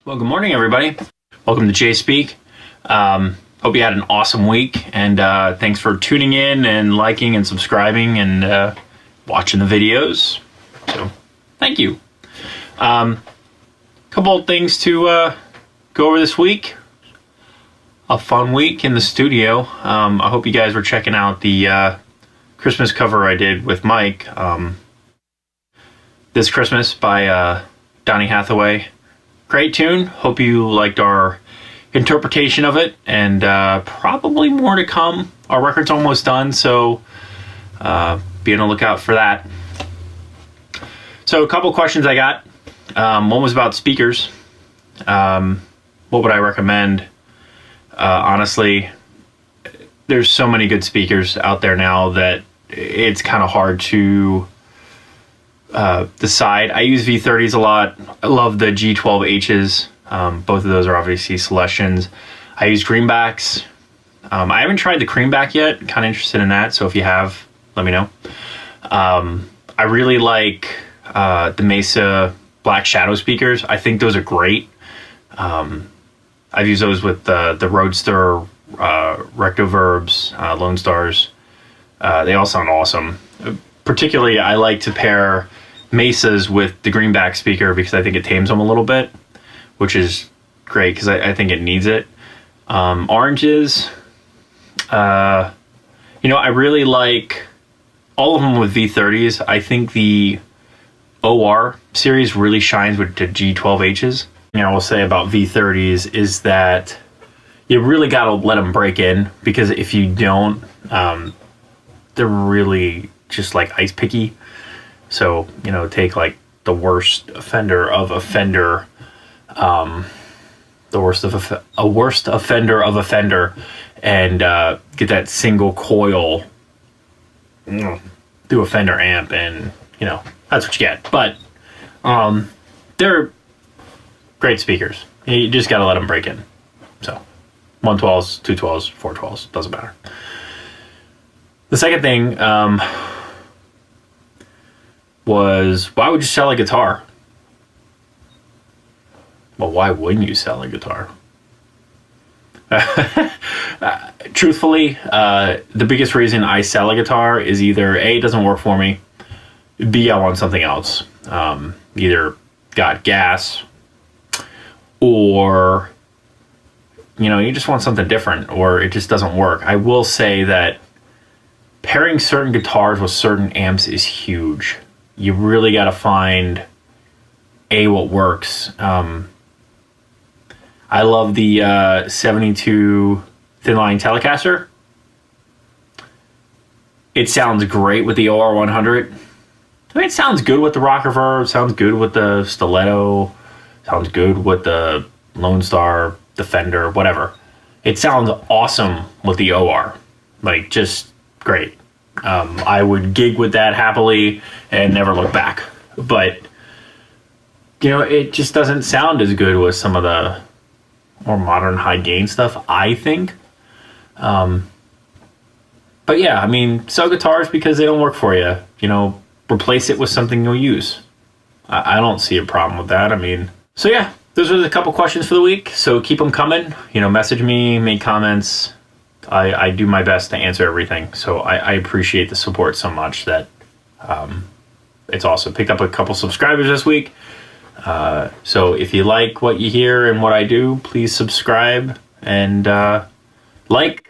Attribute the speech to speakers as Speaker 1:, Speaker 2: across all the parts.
Speaker 1: Well, good morning, everybody. Welcome to Jay Speak. Hope you had an awesome week, and thanks for tuning in and liking and subscribing and watching the videos. So, thank you. Couple of things to go over this week. A fun week in the studio. I hope you guys were checking out the Christmas cover I did with Mike this Christmas by Donny Hathaway. Great tune. Hope you liked our interpretation of it, and probably more to come. Our record's almost done, so be on the lookout for that. So a couple questions I got. One was about speakers. What would I recommend? Honestly, there's so many good speakers out there now that it's kind of hard to decide. I use V30s a lot. I love the G12Hs. Both of those are obviously Celestions. I use greenbacks. I haven't tried the creamback yet. Kind of interested in that. So if you have, let me know. I really like the Mesa Black Shadow speakers. I think those are great. I've used those with the Roadster, Rectoverbs, Lone Stars. They all sound awesome. Particularly, I like to pair Mesas with the greenback speaker because I think it tames them a little bit, which is great because I think it needs it. Oranges, I really like all of them with V30s. I think the OR series really shines with the G12Hs. I will say about V30s is that you really got to let them break in, because if you don't, they're really just like ice picky. So, take like the worst offender of a fender, worst offender of a fender, and get that single coil through a Fender amp, and that's what you get. But they're great speakers. You just got to let them break in. So 112s, 212s, 412s, doesn't matter. The second thing was, why would you sell a guitar? Well, why wouldn't you sell a guitar? Truthfully, the biggest reason I sell a guitar is either A, it doesn't work for me, B, I want something else. Either got gas, or you just want something different, or it just doesn't work. I will say that pairing certain guitars with certain amps is huge. You really got to find what works. I love the 72 thin line Telecaster. It sounds great with the OR100. I mean, it sounds good with the Rock Reverb, sounds good with the Stiletto, sounds good with the Lone Star, the Fender, whatever. It sounds awesome with the OR. Like, just great. I would gig with that happily and never look back. But, it just doesn't sound as good with some of the more modern high gain stuff, I think. But yeah, I mean, sell guitars because they don't work for you. Replace it with something you'll use. I don't see a problem with that. I mean, so yeah, those are the couple questions for the week. So keep them coming. Message me, make comments. I do my best to answer everything. So I appreciate the support so much that it's awesome. Picked up a couple subscribers this week. So if you like what you hear and what I do, please subscribe and like.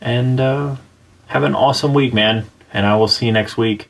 Speaker 1: And have an awesome week, man. And I will see you next week.